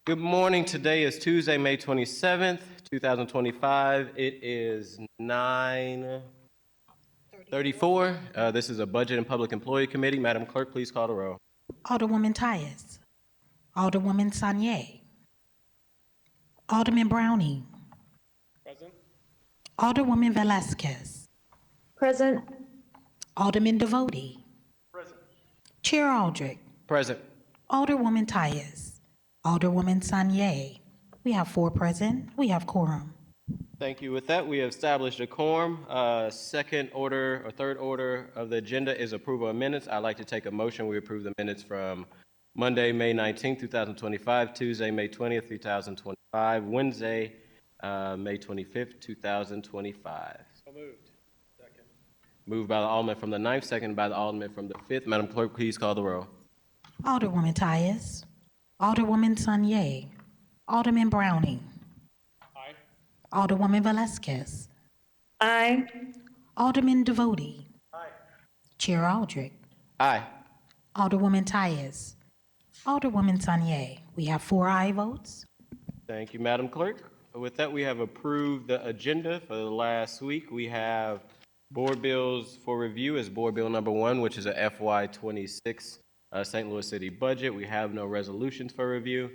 Good morning. Today is Tuesday, May 27th, 2025. It is 9:34. This is a Budget and Public Employee Committee. Madam Clerk, please call the roll. Alderwoman Tyus. Alderwoman Sanier. Alderman Browning. Present. Alderwoman Velasquez. Present. Alderman Devote. Present. Chair Aldridge. Present. Alderwoman Tyus. Alderwoman Sanier. We have 4 present. We have quorum. Thank you. With that, we have established a quorum. Second order or third order of the agenda is approval of minutes. I'd like to take a motion. We approve the minutes from Monday, May 19th, 2025, Tuesday, May 20th, 2025, Wednesday, May 25th, 2025. So moved. Second. Moved by the Alderman from the 9th, seconded by the Alderman from the 5th. Madam Clerk, please call the roll. Alderwoman Tyus. Alderwoman Sanier. Alderman Browning. Aye. Alderwoman Velasquez. Aye. Alderman Devote. Aye. Chair Aldridge. Aye. Alderwoman Tyus. Alderwoman Sanier. We have 4 aye votes. Thank you, Madam Clerk. With that, we have approved the agenda for the last week. We have board bills for review as board bill number 1, which is a FY2026 St. Louis City budget. We have no resolutions for review.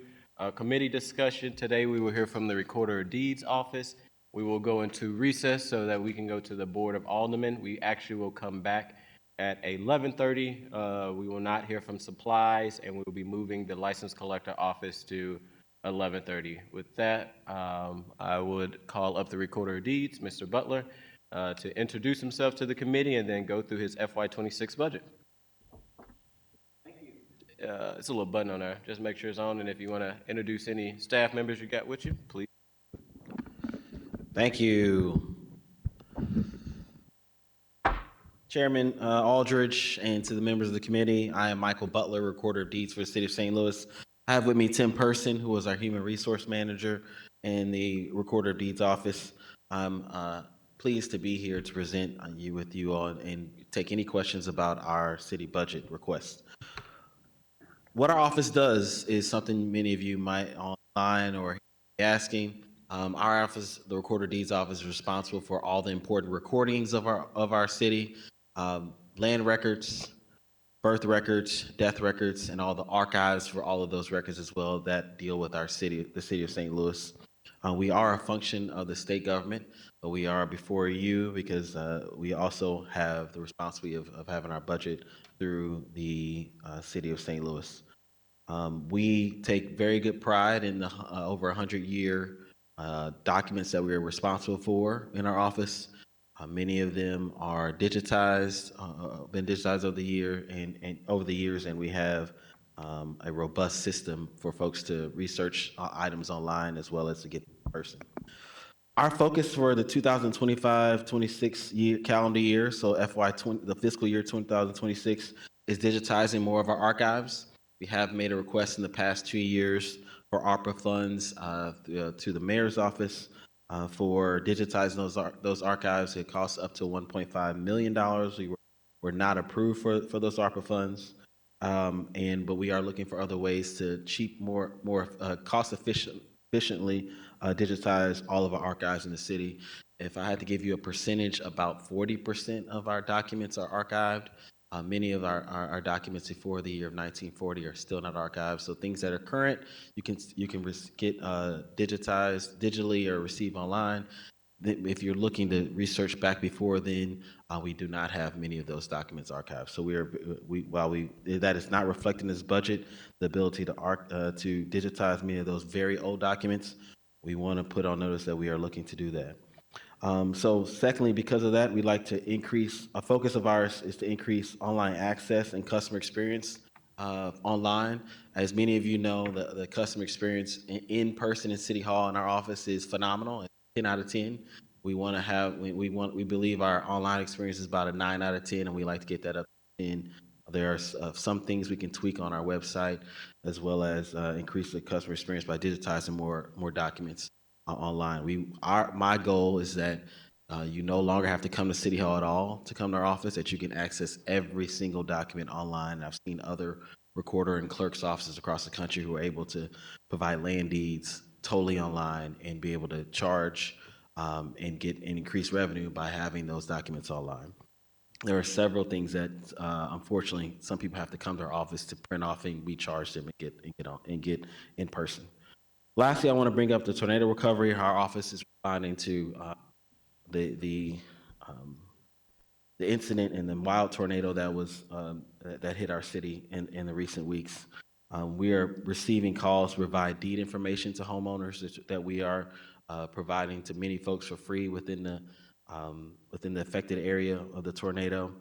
Committee discussion. Today, we will hear from the Recorder of Deeds office. We will go into recess so that we can go to the Board of Aldermen. We actually will come back at 11:30. We will not hear from supplies, and we will be moving the license collector office to 11:30. With that, I would call up the Recorder of Deeds, Mr. Butler, to introduce himself to the committee and then go through his FY26 budget. Thank you. It's a little button on there. Just make sure it's on, and if you want to introduce any staff members you got with you, please. Thank you, Chairman Aldridge, and to the members of the committee. I am Michael Butler, Recorder of Deeds for the City of St. Louis. I have with me Tim Person, who is our Human Resource Manager in the Recorder of Deeds office. I'm pleased to be here to present with you all and take any questions about our city budget request. What our office does is something many of you might online or be asking. Our office, the Recorder of Deeds office, is responsible for all the important recordings of our city, land records, birth records, death records, and all the archives for all of those records as well that deal with our city, the city of St. Louis. We are a function of the state government, but we are before you because we also have the responsibility of having our budget through the city of St. Louis. We take very good pride in the over 100-year documents that we are responsible for in our office. Many of them are digitized, been digitized over the year and over the years, and we have a robust system for folks to research items online as well as to get in person. Our focus for the 2025-26 calendar year, so the fiscal year 2026, is digitizing more of our archives. We have made a request in the past 2 years for ARPA funds to the mayor's office for digitizing those archives. It costs up to $1.5 million. We were not approved for those ARPA funds, but we are looking for other ways to more cost efficiently digitize all of our archives in the city. If I had to give you a percentage, about 40% of our documents are archived. Many of our documents before the year of 1940 are still not archived. So things that are current, you can get digitized digitally or receive online. If you're looking to research back before then, we do not have many of those documents archived. So while that is not reflected in this budget, the ability to digitize many of those very old documents, we want to put on notice that we are looking to do that. So secondly, because of that, we'd like to increase, a focus of ours is to increase online access and customer experience online. As many of you know, the customer experience in person in City Hall in our office is phenomenal, 10 out of 10. We believe our online experience is about a 9 out of 10, and we like to get that up to 10. There are some things we can tweak on our website, as well as increase the customer experience by digitizing more documents online. My goal is that you no longer have to come to City Hall at all to come to our office, that you can access every single document online. I've seen other recorder and clerk's offices across the country who are able to provide land deeds totally online and be able to charge and get and increase revenue by having those documents online. There are several things that, unfortunately, some people have to come to our office to print off, and we charge them and get in person. Lastly, I want to bring up the tornado recovery. Our office is responding to the incident and the wild tornado that was that hit our city in the recent weeks. We are receiving calls to provide deed information to homeowners that we are providing to many folks for free within the affected area of the tornado.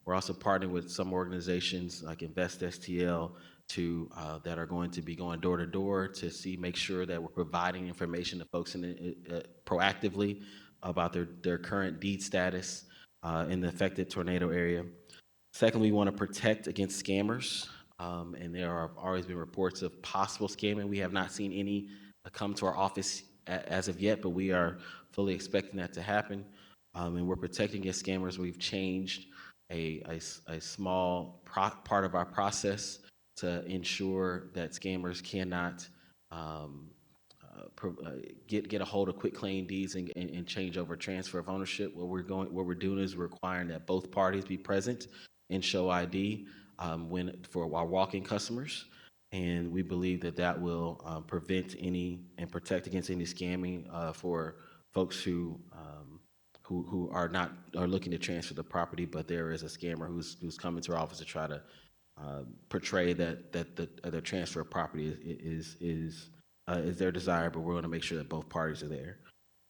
We're also partnering with some organizations like Invest STL that are going to be going door to door to make sure that we're providing information to folks proactively about their current deed status in the affected tornado area. Secondly, we want to protect against scammers, and there have always been reports of possible scamming. We have not seen any come to our office as of yet, but we are fully expecting that to happen. And we're protecting against scammers. We've changed a small part of our process to ensure that scammers cannot get a hold of quitclaim deeds and change over transfer of ownership. What we're doing is we're requiring that both parties be present and show ID for our walk-in customers, and we believe that will prevent any and protect against any scamming for folks who are looking to transfer the property, but there is a scammer who's coming to our office to try to portray that the transfer of property is their desire, but we're going to make sure that both parties are there.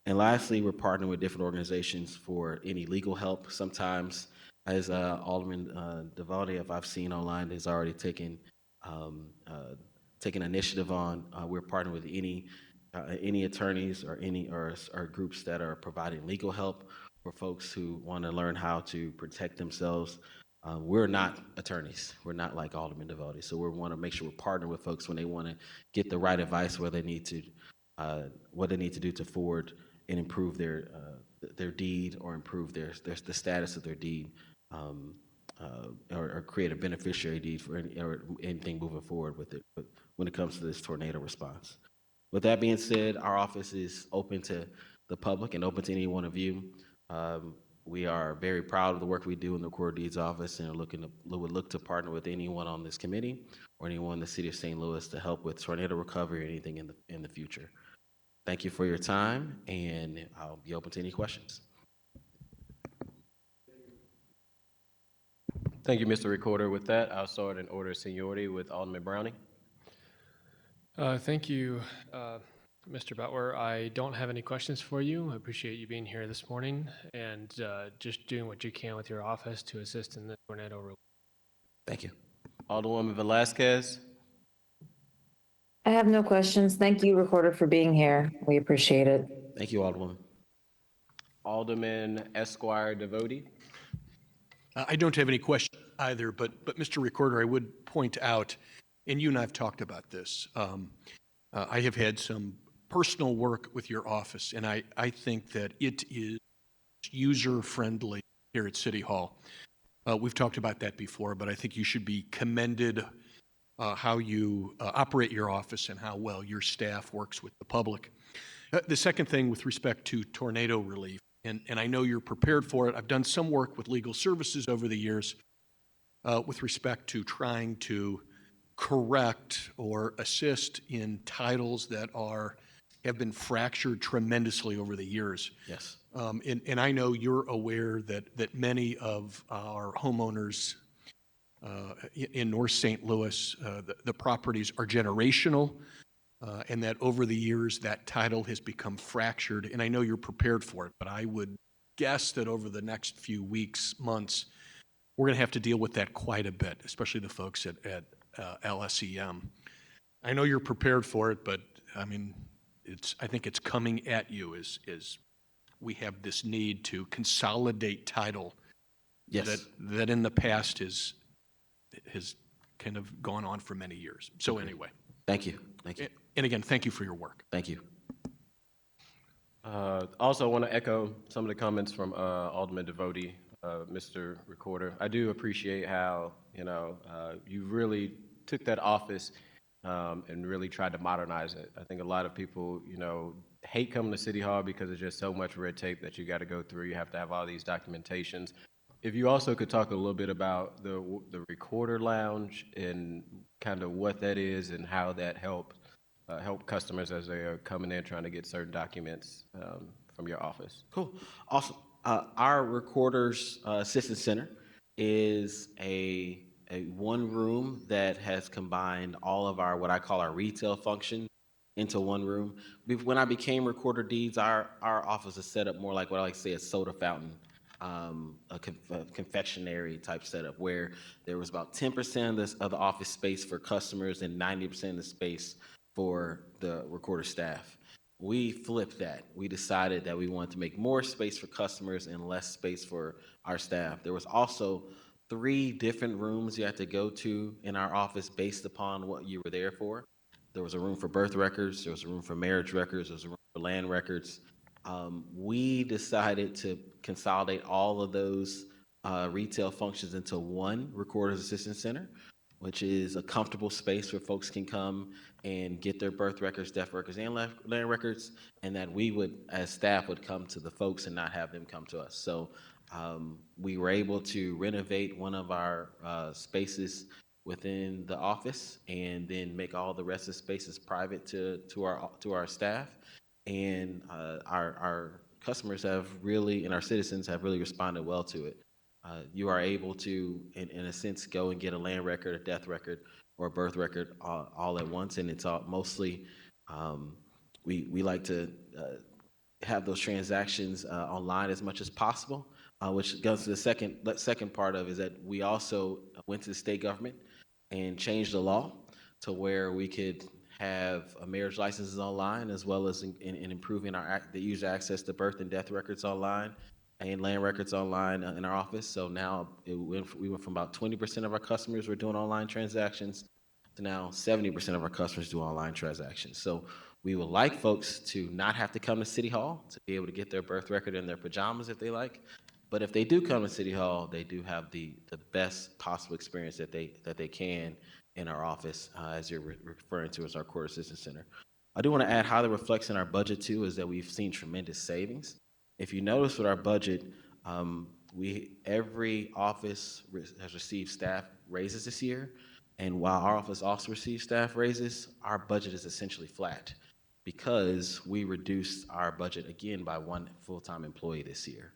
And lastly, we're partnering with different organizations for any legal help. Sometimes, as Alderman DeValdi, if I've seen online, has already taken initiative on, we're partnering with any attorneys or groups that are providing legal help for folks who want to learn how to protect themselves. We're not attorneys. We're not like Alderman DeValdi. So we want to make sure we're partnering with folks when they want to get the right advice, what they need to do to forward and improve their deed or improve the status of their deed, or create a beneficiary deed for anything moving forward with it. But when it comes to this tornado response. With that being said, our office is open to the public and open to any one of you. We are very proud of the work we do in the Recorder Deeds Office, and would look to partner with anyone on this committee or anyone in the city of St. Louis to help with tornado recovery or anything in the future. Thank you for your time, and I'll be open to any questions. Thank you, Mr. Recorder. With that, I'll start in order of seniority with Alderman Browning. Thank you, Mr. Butler. I don't have any questions for you. I appreciate you being here this morning and just doing what you can with your office to assist in the tornado relief. Thank you. Alderwoman Velazquez. I have no questions. Thank you, Recorder, for being here. We appreciate it. Thank you, Alderwoman. Alderman Esquire Devoti. I don't have any question either, but Mr. Recorder, I would point out, and you and I have talked about this, I have had some personal work with your office, and I think that it is user-friendly here at City Hall. We've talked about that before, but I think you should be commended how you operate your office and how well your staff works with the public. The second thing with respect to tornado relief, and I know you're prepared for it. I've done some work with legal services over the years with respect to trying to correct or assist in titles that have been fractured tremendously over the years. Yes. And I know you're aware that many of our homeowners in North St. Louis, the properties are generational, and that over the years that title has become fractured. And I know you're prepared for it, but I would guess that over the next few weeks, months, we're going to have to deal with that quite a bit, especially the folks at LSEM. I know you're prepared for it, but I mean, I think it's coming at you as we have this need to consolidate title. Yes. That in the past has kind of gone on for many years. So anyway. Thank you. Thank you. And again, thank you for your work. Thank you. Also, I want to echo some of the comments from Alderman Devoti, Mr. Recorder. I do appreciate how, you've really took that office and really tried to modernize it. I think a lot of people, hate coming to City Hall because there's just so much red tape that you got to go through. You have to have all these documentations. If you also could talk a little bit about the recorder lounge and kind of what that is and how that help customers as they are coming in trying to get certain documents from your office. Cool. Awesome. Our Recorders Assistance Center is a one room that has combined all of our, what I call our retail function, into one room. When I became Recorder Deeds, our office is set up more like what I like to say a soda fountain, a confectionery type setup, where there was about 10% of the office space for customers and 90% of the space for the recorder staff. We flipped that. We decided that we wanted to make more space for customers and less space for our staff. There was also 3 different rooms you had to go to in our office based upon what you were there for. There was a room for birth records, there was a room for marriage records, there was a room for land records. We decided to consolidate all of those retail functions into one Recorder's Assistance Center, which is a comfortable space where folks can come and get their birth records, death records, and land records, and that we would, as staff, would come to the folks and not have them come to us. So we were able to renovate one of our spaces within the office and then make all the rest of the spaces private to our staff. And our customers have really, and our citizens have really responded well to it. You are able to, in a sense, go and get a land record, a death record, or a birth record all at once, and it's all mostly, we like to have those transactions online as much as possible, which goes to the second part of is that we also went to the state government and changed the law to where we could have a marriage licenses online, as well as in improving the user access to birth and death records online and land records online in our office. So now we went from about 20% of our customers were doing online transactions to now 70% of our customers do online transactions. So we would like folks to not have to come to City Hall to be able to get their birth record in their pajamas if they like. But if they do come to City Hall, they do have the best possible experience that they can in our office, as you're referring to as our Court Assistance Center. I do want to add how that reflects in our budget too, is that we've seen tremendous savings. If you notice with our budget, every office has received staff raises this year, and while our office also receives staff raises, our budget is essentially flat because we reduced our budget again by 1 full-time employee this year.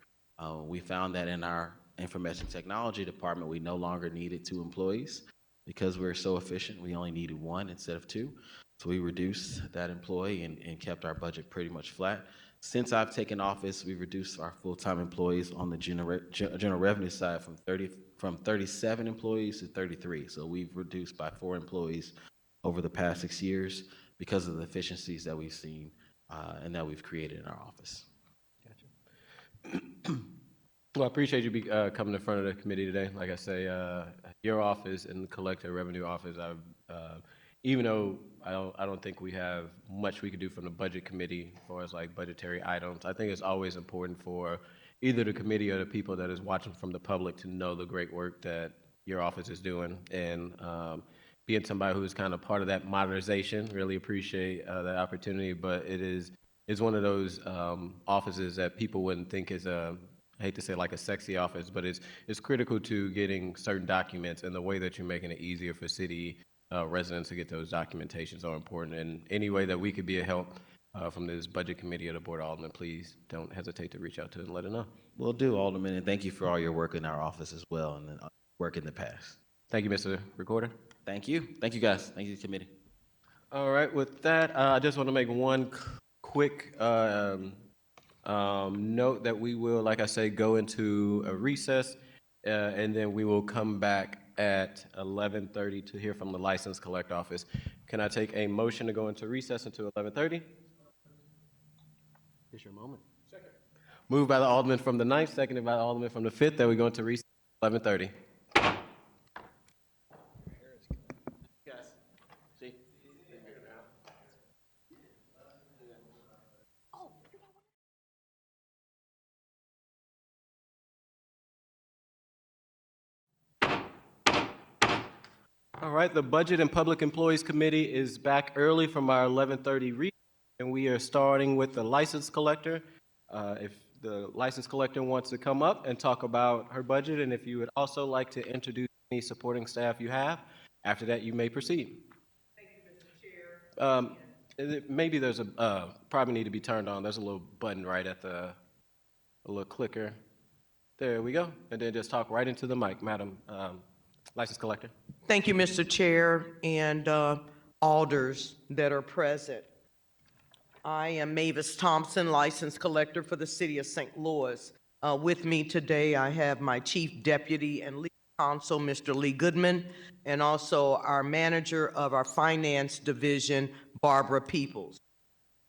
We found that in our information technology department, we no longer needed 2 employees because we're so efficient. We only needed 1 instead of 2. So we reduced that employee and kept our budget pretty much flat. Since I've taken office, we've reduced our full-time employees on the general revenue side from 37 employees to 33. So we've reduced by 4 employees over the past 6 years because of the efficiencies that we've seen and that we've created in our office. Well, I appreciate you coming in front of the committee today. Like I say, your office and the Collector Revenue Office, even though I don't think we have much we could do from the Budget Committee as far as like budgetary items, I think it's always important for either the committee or the people that is watching from the public to know the great work that your office is doing. And being somebody who's kind of part of that modernization, really appreciate that opportunity. But it's one of those offices that people wouldn't think is I hate to say like a sexy office, but it's critical to getting certain documents, and the way that you're making it easier for city residents to get those documentations are important. And any way that we could be a help from this Budget Committee or the Board of Aldermen, please don't hesitate to reach out to us and let us know. Will do, Alderman, and thank you for all your work in our office as well and work in the past. Thank you, Mr. Recorder. Thank you. Thank you, guys. Thank you, committee. All right, with that, I just want to make one quick note that we will, like I say, go into a recess, and then we will come back at 11:30 to hear from the License Collect Office. Can I take a motion to go into recess until 11:30? Here's your moment. Second. Moved by the Alderman from the 9th, seconded by the Alderman from the 5th, that we go into recess at 11:30. All right, the Budget and Public Employees Committee is back early from our 11:30 reading, and we are starting with the license collector. If the license collector wants to come up and talk about her budget, and if you would also like to introduce any supporting staff you have, after that, you may proceed. Thank you, Mr. Chair. Maybe there's probably need to be turned on. There's a little button right at a little clicker. There we go. And then just talk right into the mic, Madam License Collector. Thank you, Mr. Chair, and alders that are present. I am Mavis Thompson, license collector for the City of St. Louis. With me today, I have my Chief Deputy and Legal Counsel, Mr. Lee Goodman, and also our Manager of our Finance Division, Barbara Peoples.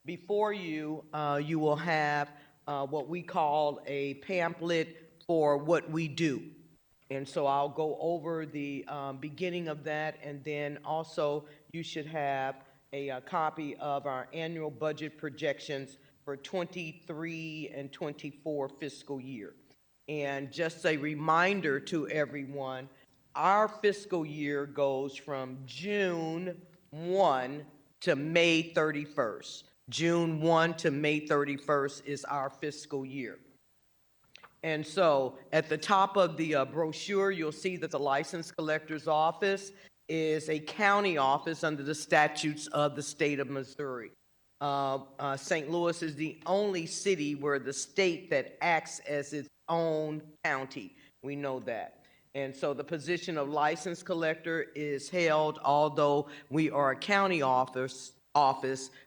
Before you, you will have what we call a pamphlet for what we do. And so I'll go over the beginning of that, and then also you should have a copy of our annual budget projections for 23 and 24 fiscal year. And just a reminder to everyone, our fiscal year goes from June 1 to May 31st. June 1 to May 31st is our fiscal year. And so at the top of the brochure, you'll see that the license collector's office is a county office under the statutes of the state of Missouri. St. Louis is the only city where the state that acts as its own county. We know that. And so the position of license collector is held, although we are a county office,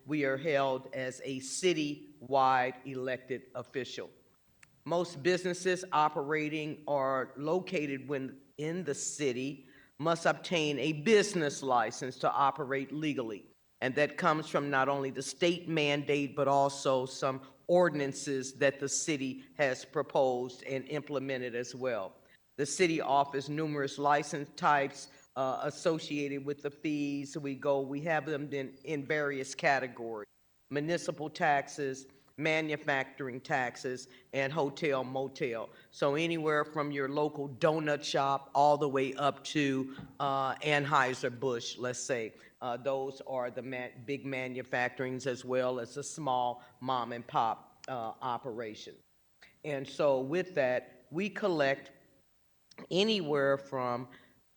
we are held as a city-wide elected official. Most businesses operating or located within the city must obtain a business license to operate legally. And that comes from not only the state mandate, but also some ordinances that the city has proposed and implemented as well. The city offers numerous license types associated with the fees. We have them in various categories: municipal taxes, manufacturing taxes, and hotel motel. So anywhere from your local donut shop all the way up to Anheuser-Busch, let's say. Those are the big manufacturings, as well as the small mom and pop operation. And so with that, we collect anywhere from,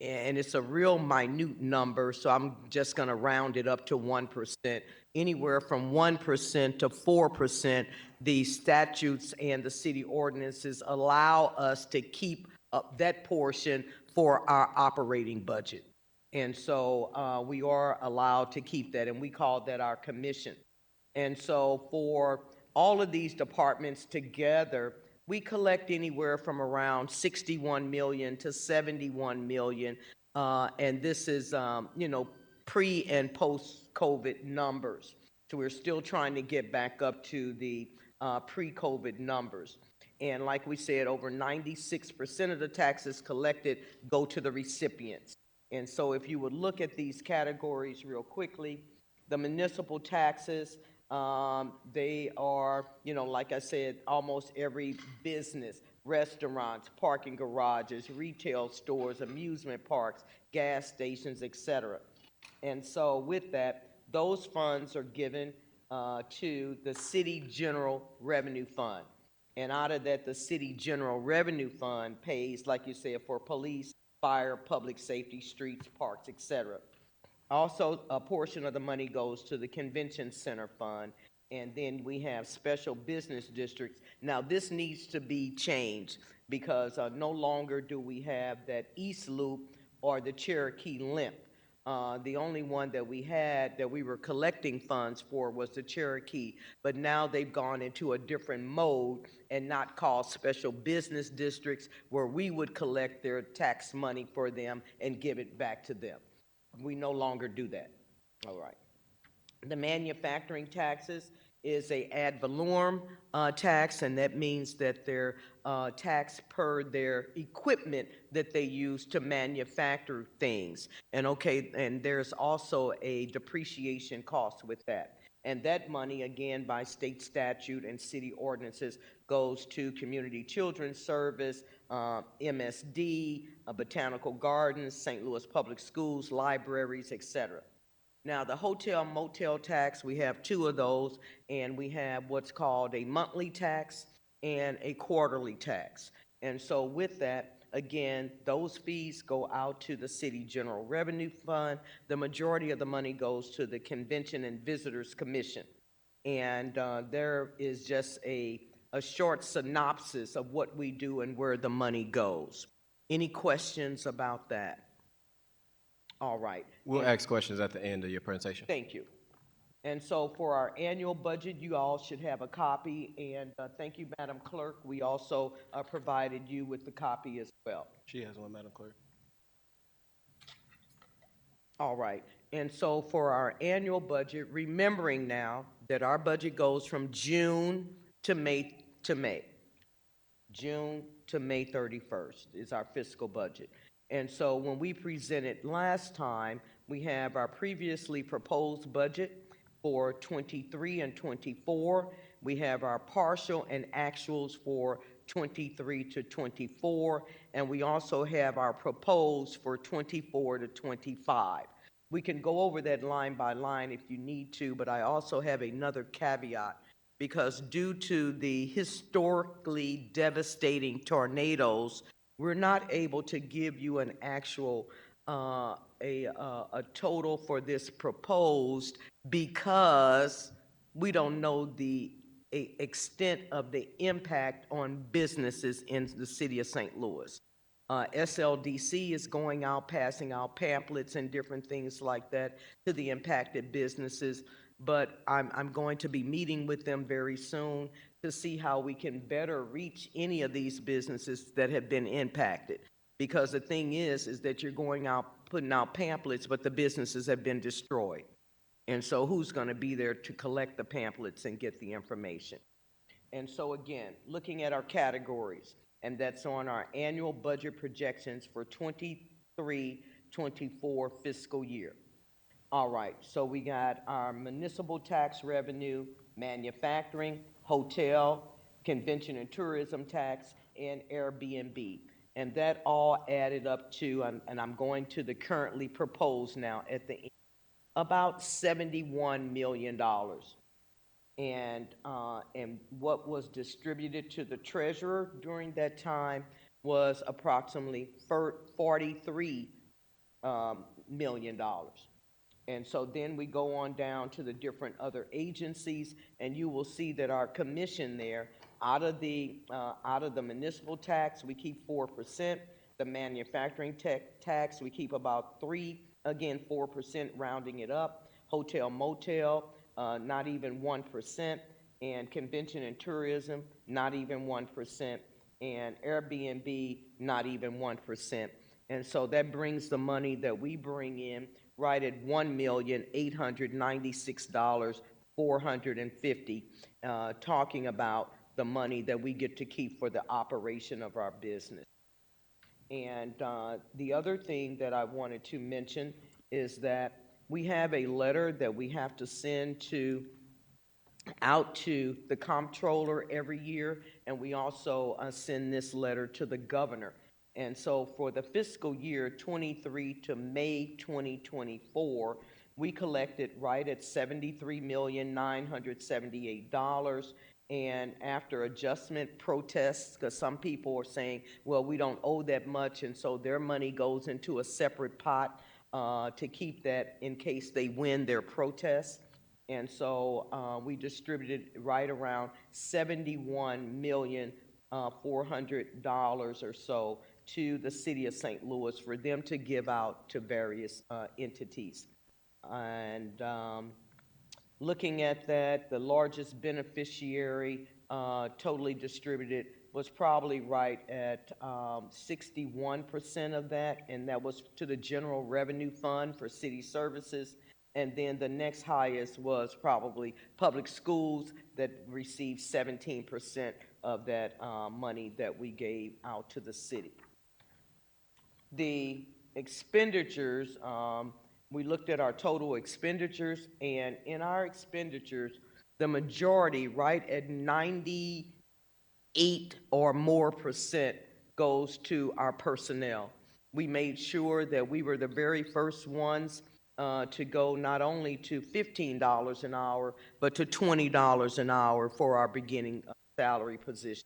and it's a real minute number, so I'm just going to round it up to 1%, anywhere from 1% to 4%, the statutes and the city ordinances allow us to keep up that portion for our operating budget. And so we are allowed to keep that, and we call that our commission. And so for all of these departments together, we collect anywhere from around 61 million to 71 million, and this is, pre and post-COVID numbers. So we're still trying to get back up to the pre-COVID numbers. And like we said, over 96% of the taxes collected go to the recipients. And so if you would look at these categories real quickly, the municipal taxes, they are, like I said, almost every business, restaurants, parking garages, retail stores, amusement parks, gas stations, etc. And so with that, those funds are given to the City General Revenue Fund. And out of that, the City General Revenue Fund pays, like you said, for police, fire, public safety, streets, parks, etc. Also, a portion of the money goes to the Convention Center Fund, and then we have special business districts. Now, this needs to be changed because no longer do we have that East Loop or the Cherokee Limp. The only one that we had that we were collecting funds for was the Cherokee, but now they've gone into a different mode and not called special business districts, where we would collect their tax money for them and give it back to them. We no longer do that. All right. The manufacturing taxes is a ad valorem tax, and that means that they're taxed per their equipment that they use to manufacture things. And and there's also a depreciation cost with that. And that money, again, by state statute and city ordinances, goes to Community Children's Service, MSD, Botanical Gardens, St. Louis Public Schools, libraries, etc. Now, the hotel motel tax, we have two of those, and we have what's called a monthly tax and a quarterly tax. And so with that, again, those fees go out to the city general revenue fund. The majority of the money goes to the Convention and Visitors Commission. And there is just a short synopsis of what we do and where the money goes. Any questions about that? All right. We'll ask questions at the end of your presentation. Thank you. And so for our annual budget, you all should have a copy, and thank you, Madam Clerk. We also provided you with the copy as well. She has one, Madam Clerk. All right. And so for our annual budget, remembering now that our budget goes from June to May. June to May 31st is our fiscal budget. And so when we presented last time, we have our previously proposed budget for 23 and 24. We have our partial and actuals for 23 to 24. And we also have our proposed for 24 to 25. We can go over that line by line if you need to, but I also have another caveat, because due to the historically devastating tornadoes, we're not able to give you an actual a total for this proposed, because we don't know the extent of the impact on businesses in the city of St. Louis. SLDC is going out, passing out pamphlets and different things like that to the impacted businesses, but I'm going to be meeting with them very soon to see how we can better reach any of these businesses that have been impacted. Because the thing is that you're going out, putting out pamphlets, but the businesses have been destroyed. And so who's going to be there to collect the pamphlets and get the information? And so again, looking at our categories, and that's on our annual budget projections for 23-24 fiscal year. All right, so we got our municipal tax revenue, manufacturing, hotel, convention and tourism tax, and Airbnb. And that all added up to, and I'm going to the currently proposed now at the end, about $71 million. And what was distributed to the treasurer during that time was approximately $43 million. And so then we go on down to the different other agencies, and you will see that our commission there, out of the municipal tax, we keep 4%. The manufacturing tax, we keep about 4% rounding it up. Hotel, motel, not even 1%. And convention and tourism, not even 1%. And Airbnb, not even 1%. And so that brings the money that we bring in right at $1,896,450, talking about the money that we get to keep for the operation of our business. And the other thing that I wanted to mention is that we have a letter that we have to send out to the comptroller every year, and we also send this letter to the governor. And so for the fiscal year 23 to May 2024, we collected right at $73,978. And after adjustment protests, because some people are saying, well, we don't owe that much, and so their money goes into a separate pot to keep that in case they win their protest. And so we distributed right around $71,400,000 or so to the city of St. Louis for them to give out to various entities. And looking at that, the largest beneficiary totally distributed was probably right at 61% of that, and that was to the General Revenue Fund for city services. And then the next highest was probably public schools that received 17% of that money that we gave out to the city. The expenditures, we looked at our total expenditures, and in our expenditures, the majority, right at 98 or more percent, goes to our personnel. We made sure that we were the very first ones to go not only to $15 an hour, but to $20 an hour for our beginning salary position.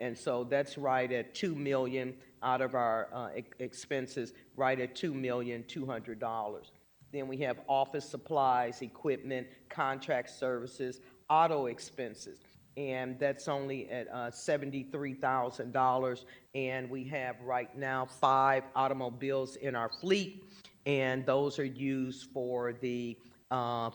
And so that's right at 2 million out of our expenses, right at $2,200,000. Then we have office supplies, equipment, contract services, auto expenses, and that's only at $73,000. And we have right now 5 automobiles in our fleet, and those are used for the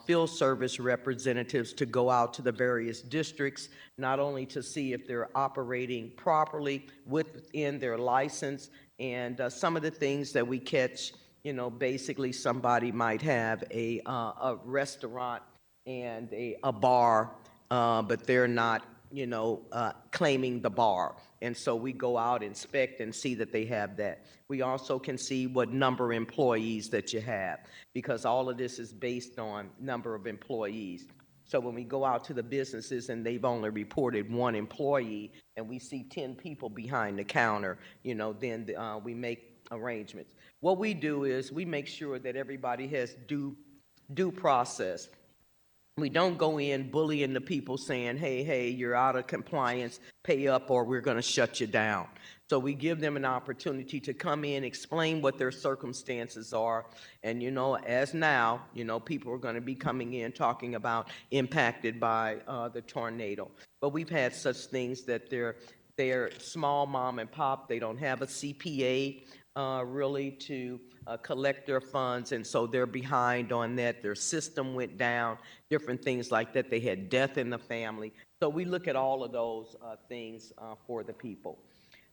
field service representatives to go out to the various districts, not only to see if they're operating properly within their license, and some of the things that we catch, you know, basically somebody might have a restaurant and a bar, but they're not, you know, claiming the bar. And so we go out, inspect, and see that they have that. We also can see what number of employees that you have, because all of this is based on number of employees. So when we go out to the businesses and they've only reported 1 employee, and we see 10 people behind the counter, you know, then we make arrangements. What we do is we make sure that everybody has due process. We don't go in bullying the people saying, hey, you're out of compliance, pay up or we're going to shut you down. So we give them an opportunity to come in, explain what their circumstances are. And, you know, as now, you know, people are going to be coming in talking about impacted by the tornado. But we've had such things that they're small mom and pop. They don't have a CPA really to collect their funds, and so they're behind on that. Their system went down, different things like that. They had death in the family. So we look at all of those things for the people.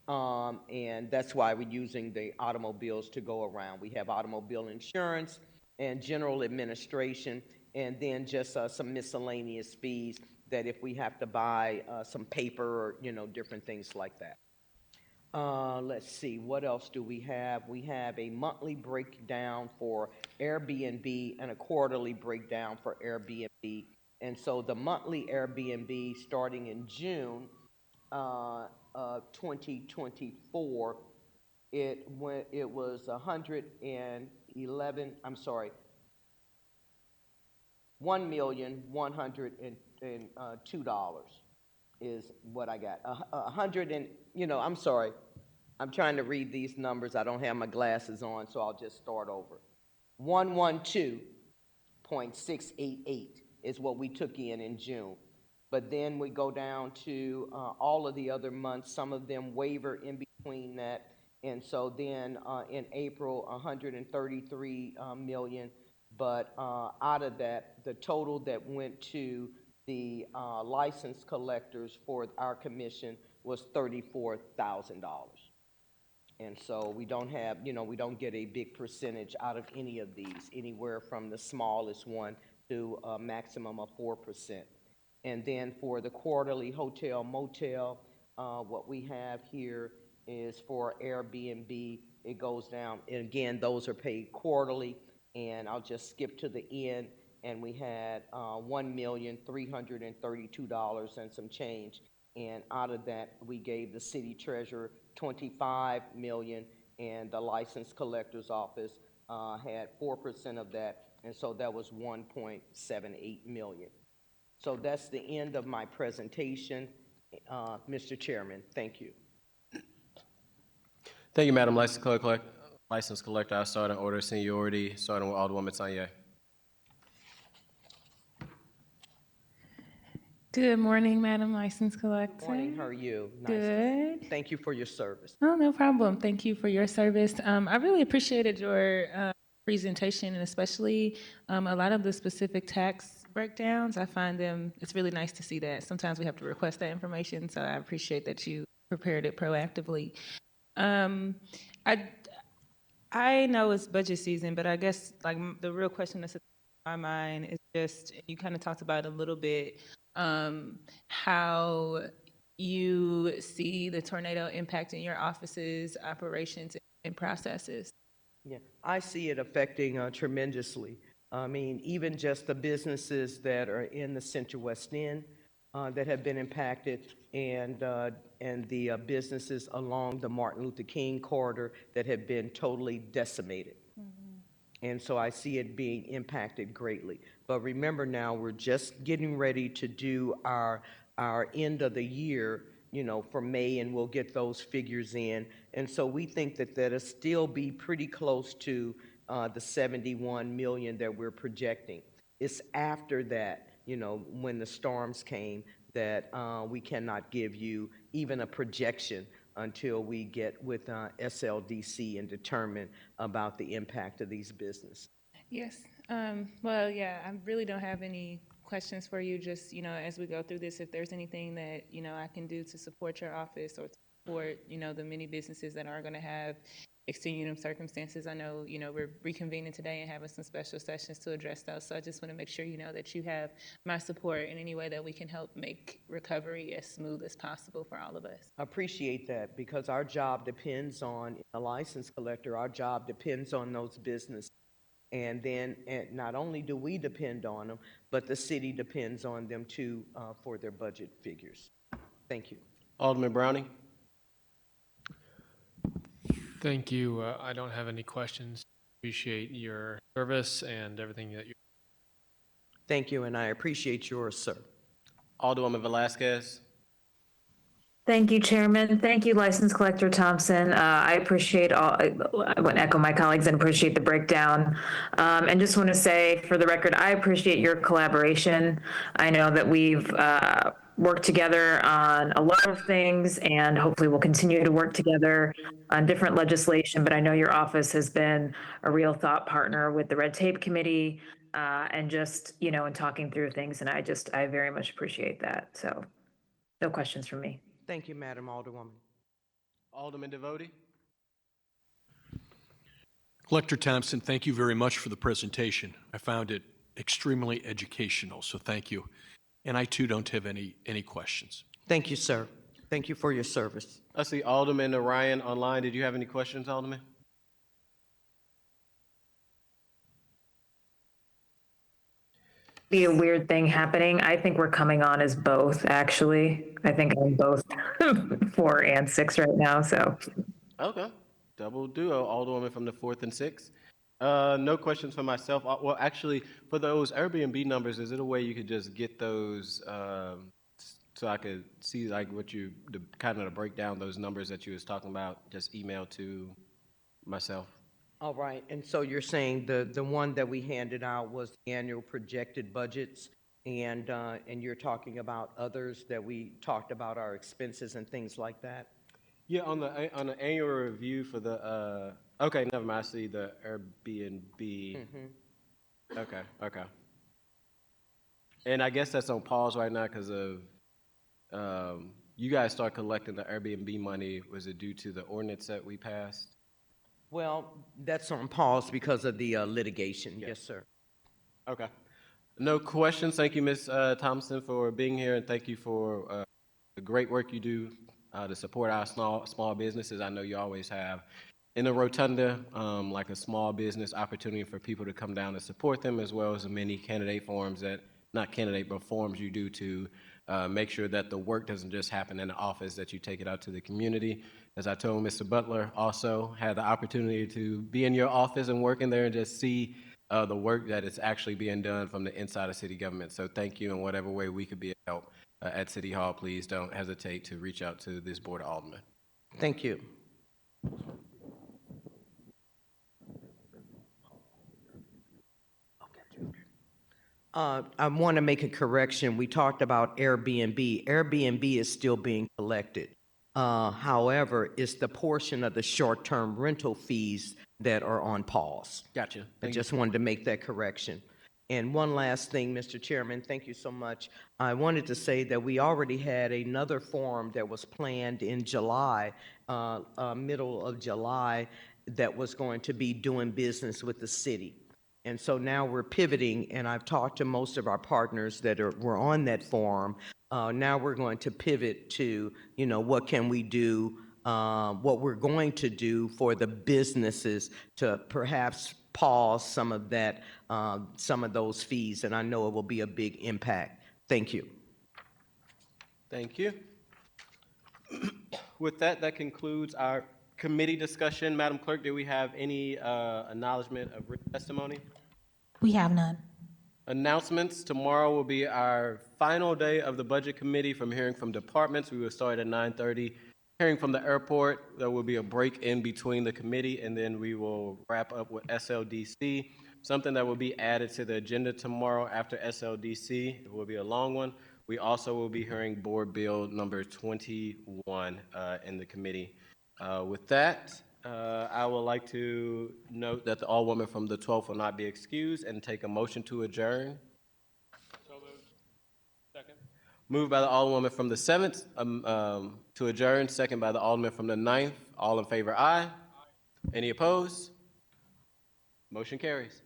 And that's why we're using the automobiles to go around. We have automobile insurance and general administration, and then just some miscellaneous fees that if we have to buy some paper or, you know, different things like that. Let's see, what else do we have? We have a monthly breakdown for Airbnb and a quarterly breakdown for Airbnb. And so the monthly Airbnb starting in June 2024, it was $1,102 is what I got. I'm trying to read these numbers. I don't have my glasses on, so I'll just start over. 112.688 is what we took in June. But then we go down to all of the other months. Some of them waver in between that. And so then in April, 133 million. But out of that, the total that went to the license collectors for our commission was $34,000. And so we don't have, you know, we don't get a big percentage out of any of these, anywhere from the smallest one to a maximum of 4%. And then for the quarterly hotel motel, what we have here is for Airbnb, it goes down. And again, those are paid quarterly. And I'll just skip to the end. And we had $1,332 and some change. And out of that, we gave the city treasurer $25 million, and the license collector's office had 4% of that, and so that was $1.78 million. So that's the end of my presentation, Mr. Chairman. Thank you. Thank you, Madam License Collector. I'll start in order of seniority, starting with Alderwoman Tanya. Good morning, Madam License Collector. Morning, how are you? Nice. Good. Thank you for your service. Oh, no problem. Thank you for your service. I really appreciated your presentation, and especially a lot of the specific tax breakdowns. I find it's really nice to see that. Sometimes we have to request that information, so I appreciate that you prepared it proactively. I know it's budget season, but I guess like the real question that's in my mind is just, you kind of talked about a little bit, how you see the tornado impacting your offices, operations, and processes. Yeah, I see it affecting tremendously. I mean, even just the businesses that are in the Central West End that have been impacted, and the businesses along the Martin Luther King corridor that have been totally decimated. And so I see it being impacted greatly. But remember now, we're just getting ready to do our end of the year, for May, and we'll get those figures in. And so we think that that'll still be pretty close to the 71 million that we're projecting. It's after that, when the storms came, that we cannot give you even a projection until we get with SLDC and determine about the impact of these businesses. Yes. Well, yeah, I really don't have any questions for you. Just, as we go through this, if there's anything that, I can do to support your office or to support, the many businesses that are going to have extenuating circumstances. I know, we're reconvening today and having some special sessions to address those. So I just want to make sure, that you have my support in any way that we can help make recovery as smooth as possible for all of us. I appreciate that, because our job depends on a license collector. Our job depends on those businesses. And then not only do we depend on them, but the city depends on them too for their budget figures. Thank you. Alderman Browning? Thank you. I don't have any questions. Appreciate your service and everything that you. Thank you, and I appreciate yours, sir. Alderwoman Velasquez? Thank you, Chairman. Thank you, License Collector Thompson. I appreciate I want to echo my colleagues and appreciate the breakdown. And just want to say, for the record, I appreciate your collaboration. I know that we've worked together on a lot of things, and hopefully we'll continue to work together on different legislation, but I know your office has been a real thought partner with the Red Tape Committee and just, in talking through things, and I very much appreciate that. So no questions from me. Thank you, Madam Alderwoman. Alderman Devotee? Collector Thompson, thank you very much for the presentation. I found it extremely educational, so thank you. And I too don't have any questions. Thank you, sir. Thank you for your service. I see Alderman Orion online. Did you have any questions, Alderman? Be a weird thing happening. I think we're coming on as both, actually. I think I'm both 4 and 6 right now, so. Okay. Double duo, Alderwoman from the 4th and 6th. No questions for myself. Well, actually, for those Airbnb numbers, is it a way you could just get those so I could see like what you, kind of break down those numbers that you was talking about, just email to myself? All right, and so you're saying the one that we handed out was the annual projected budgets, and you're talking about others that we talked about, our expenses and things like that? Yeah, on the annual review for the okay, never mind. I see the Airbnb. Okay. And I guess that's on pause right now because of you guys start collecting the Airbnb money. Was it due to the ordinance that we passed? Well, that's on pause because of the litigation. Yes, sir. Okay. No questions. Thank you, Ms. Thompson, for being here, and thank you for the great work you do to support our small businesses. I know you always have in the Rotunda like a small business opportunity for people to come down and support them, as well as the many candidate forums that, not candidate, but forums you do to make sure that the work doesn't just happen in the office, that you take it out to the community. As I told Mr. Butler, also had the opportunity to be in your office and work in there and just see the work that is actually being done from the inside of city government. So thank you in whatever way we could be of help at City Hall. Please don't hesitate to reach out to this Board of Aldermen. Thank you. I want to make a correction. We talked about Airbnb. Airbnb is still being collected. However, it's the portion of the short-term rental fees that are on pause. Gotcha. I just wanted to make that correction. And one last thing, Mr. Chairman, thank you so much. I wanted to say that we already had another forum that was planned in July, middle of July, that was going to be doing business with the city. And so now we're pivoting, and I've talked to most of our partners that were on that forum. Now we're going to pivot to, what can we do, what we're going to do for the businesses to perhaps pause some of that, some of those fees, and I know it will be a big impact. Thank you. Thank you. With that, that concludes our committee discussion. Madam Clerk, do we have any acknowledgement of written testimony? We have none. Announcements. Tomorrow will be our final day of the Budget Committee from hearing from departments. We will start at 9:30. Hearing from the airport, there will be a break in between the committee, and then we will wrap up with SLDC. Something that will be added to the agenda tomorrow after SLDC, it will be a long one. We also will be hearing Board Bill number 21 in the committee. With that, I would like to note that the Alderwoman from the 12th will not be excused and take a motion to adjourn. So moved. Second. Moved by the Alderwoman from the 7th to adjourn, second by the Alderman from the 9th. All in favor, aye. Any opposed? Motion carries.